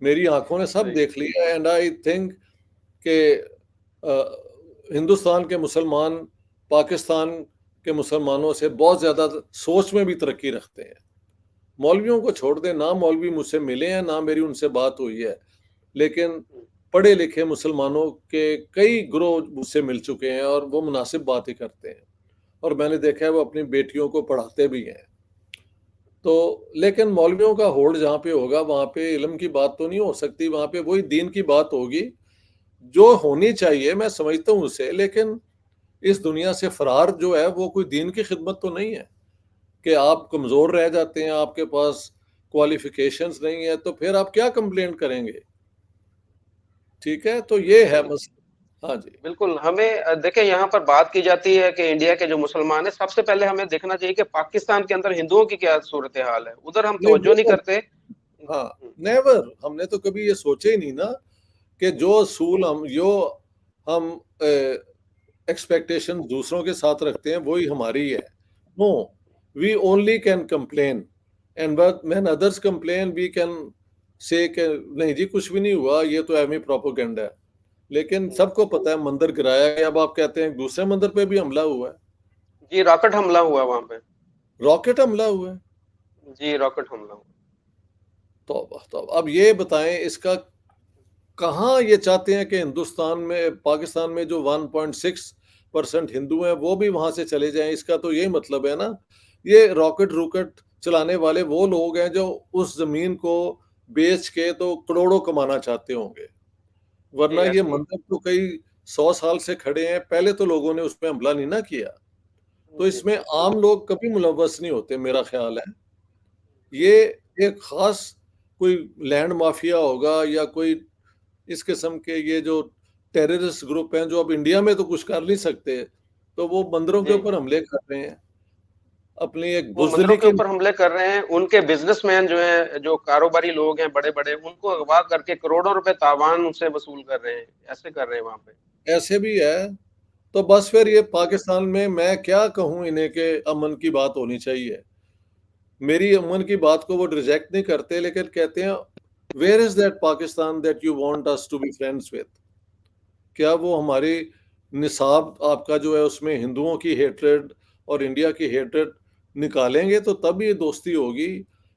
मेरी आँखों ने सब जी, देख लिया एंड आई थिंक कि हिंदुस्तान के मुसलमान पाकिस्तान के मुसलमानों से बहुत ज़्यादा सोच में भी तरक्की रखते हैं। मौलवियों को छोड़ दें, ना मौलवी मुझसे मिले हैं, ना मेरी उनसे बात हुई है, लेकिन पढ़े लिखे मुसलमानों के कई गिरोह मुझसे मिल चुके हैं और वो मुनासिब बातें करते हैं और मैंने देखा है वो अपनी बेटियों को पढ़ाते भी हैं। तो लेकिन मौलवियों का होल्ड जहाँ पे होगा वहाँ पे इल्म की बात तो नहीं हो सकती, वहाँ पे वही दीन की बात होगी जो होनी चाहिए, मैं समझता हूँ उसे। लेकिन इस दुनिया से फरार जो है वो कोई दीन की खिदमत तो नहीं है कि आप कमज़ोर रह जाते हैं, आपके पास क्वालिफ़िकेशंस नहीं है, तो फिर आप क्या कंप्लेंट करेंगे? ठीक है? तो ये है बिल्कुल, मसला। हाँ जी। बिल्कुल, हमें देखिए यहाँ पर बात की जाती है कि इंडिया के जो मुसलमान हैं, सबसे पहले हमें देखना चाहिए कि पाकिस्तान के अंदर हिंदुओं की क्या सूरत-ए-हाल है, उधर हम नहीं, तवज्जो नहीं नेवर। करते। हाँ, नेवर। हमने तो कभी ये सोचा ही नहीं ना कि जो असूल हम एक्सपेक्टेशन दूसरों के साथ रखते हैं वही हमारी है। No, we only can complain and but when others complain we can say कि नहीं जी कुछ भी नहीं हुआ, ये तो एमी प्रोपेगेंडा है। लेकिन सबको पता है मंदिर गिराया गया, अब आप कहते हैं दूसरे मंदिर पे भी हमला हुआ है, जी, रॉकेट हमला हुआ वहाँ पे। रॉकेट हमला हुआ है। जी, रॉकेट हमला हुआ। तौबा तौबा! अब ये बताएं इसका कहाँ ये चाहते हैं कि हिंदुस्तान में पाकिस्तान में जो 1.6% हिंदू हैं वो भी वहां से चले जाएं, इसका तो यही मतलब है ना। ये रॉकेट रूकेट चलाने वाले वो लोग हैं जो उस जमीन को बेच के तो करोड़ों कमाना चाहते होंगे, जी, वरना ये ऐसे ही है। मंदिर तो कई 100 साल से खड़े हैं, पहले तो लोगों ने उस पर हमला नहीं ना किया। तो जी, इसमें आम लोग कभी मुलव्वस नहीं होते, मेरा ख्याल है। ये एक खास कोई लैंड माफिया होगा या कोई इस किस्म के ये जो टेररिस्ट ग्रुप हैं जो अब इंडिया में तो कुछ कर नहीं सकते, तो वो मंदिरों के जी। ऊपर हमले कर रहे हैं अपनी एक वो मंदिरों बुज़दिली के की। ऊपर हमले कर रहे हैं, उनके बिज़नेसमैन जो हैं, जो कारोबारी लोग हैं बड़े-बड़े, उनको अगवा करके करोड़ों रुपए तावान उनसे वसूल कर रहे हैं, ऐसे कर रहे हैं वहाँ पे। ऐसे भी है, तो बस फिर जी, ये पाकिस्तान में मैं क्या कहूँ इन्हें कि अमन की बात होनी चाहिए। मेरी अमन की बात को वो रिजेक्ट नहीं करते लेकिन कहते हैं where is that Pakistan that you want us to be friends with? क्या वो हमारी निसाब आपका जो है उसमें हिंदुओं की हेट्रेड और इंडिया की हेट्रेड निकालेंगे तो तब ये दोस्ती होगी।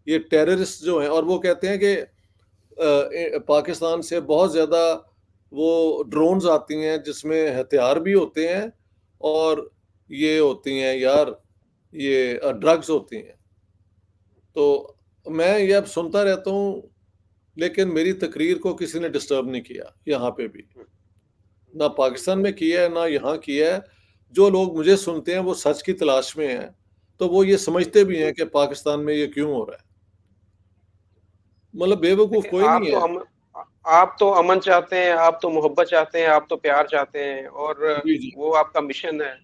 ये टेररिस्ट जो हैं और वो कहते हैं कि पाकिस्तान से बहुत ज़्यादा वो ड्रोन्स आती हैं जिसमें हथियार भी होते हैं और ये होती हैं यार ये ड्रग्स होती हैं। तो मैं ये अब सुनता रहता हूँ लेकिन मेरी तकरीर को किसी ने डिस्टर्ब नहीं किया यहाँ पे भी। हुँ, ना जी, पाकिस्तान में किया है, ना यहाँ किया है। जो लोग मुझे सुनते हैं वो सच की तलाश में हैं, तो वो ये जी। समझते भी हैं कि पाकिस्तान में ये क्यों हो रहा है। मतलब बेवकूफ़ देखिए, कोई नहीं है। आप तो अमन चाहते हैं, आप तो मोहब्बत चाहते हैं, आप तो प्यार चाहते हैं और जी, जी। वो आपका मिशन है।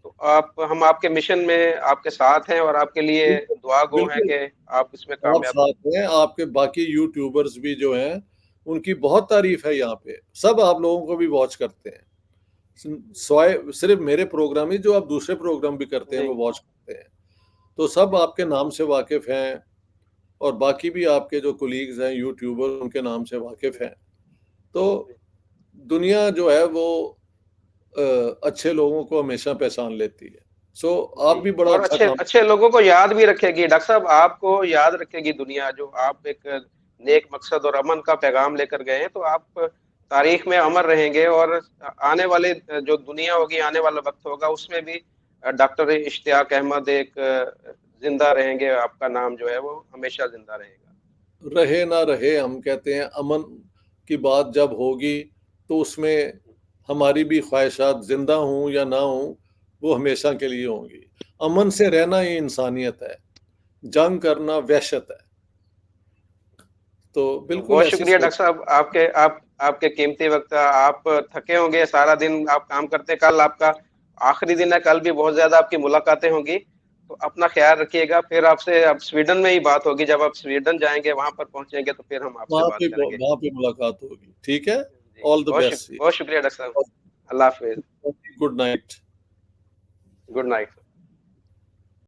तो आप हम आपके मिशन में आपके साथ हैं और आपके लिए बिल्कुल, दुआ गो हैं बिल्कुल कि आप इसमें आप कामयाब हों। साथ हैं, आपके बाकी यूट्यूबर्स भी जो हैं, उनकी बहुत तारीफ़ है यहाँ पे। सब आप लोगों को भी वॉच करते हैं। सवाए सिर्फ़ मेरे प्रोग्राम ही जो आप दूसरे प्रोग्राम भी करते हैं, जी, वो वॉच करते हैं। तो सब जी, आपके नाम से वाकिफ़ हैं और बाकी भी आपके जो कोलीग्स हैं यूट्यूबर उनके नाम से वाकिफ़ हैं। तो जी। दुनिया जो है वो अच्छे लोगों को हमेशा पहचान लेती है। सो आप जी, भी बड़ा और अच्छा अच्छे काम। अच्छे लोगों को याद भी रखेगी डॉक्टर साहब, आपको याद रखेगी दुनिया, जो आप एक नेक मकसद और अमन का पैगाम लेकर गए हैं, तो आप तारीख में अमर रहेंगे और आने वाले जो दुनिया होगी, आने वाला वक़्त होगा, उसमें भी डॉक्टर इश्तियाक अहमद एक ज़िंदा रहेंगे, आपका नाम जो है वो हमेशा ज़िंदा रहेगा। रहे ना रहे हम कहते हैं अमन की बात जब होगी तो उसमें हमारी भी ख्वाहिशात ज़िंदा हों या ना हों, वो हमेशा के लिए होंगी। अमन से रहना ही इंसानियत है, जंग करना वहशत है। तो तो बिल्कुल बहुत ऐसी शुक्रिया सोच। डॉक्टर साहब, आपके कीमती वक़्त, आप थके होंगे, सारा दिन आप काम करते हैं, कल आपका आखिरी दिन है, कल भी बहुत ज़्यादा आपकी मुलाकातें होंगी, तो अपना ख़्याल रखिएगा। फिर आपसे अब स्वीडन में ही बात होगी, जब आप स्वीडन जाएँगे, वहाँ पर पहुँचेंगे, तो फिर हम आपसे बात करेंगे। वहाँ पे मुलाकात होगी। ठीक है? जी, ऑल द बेस्ट जी। बहुत शुक्रिया डॉक्टर साहब। अल्लाह हाफ़िज़। Good night. Good night.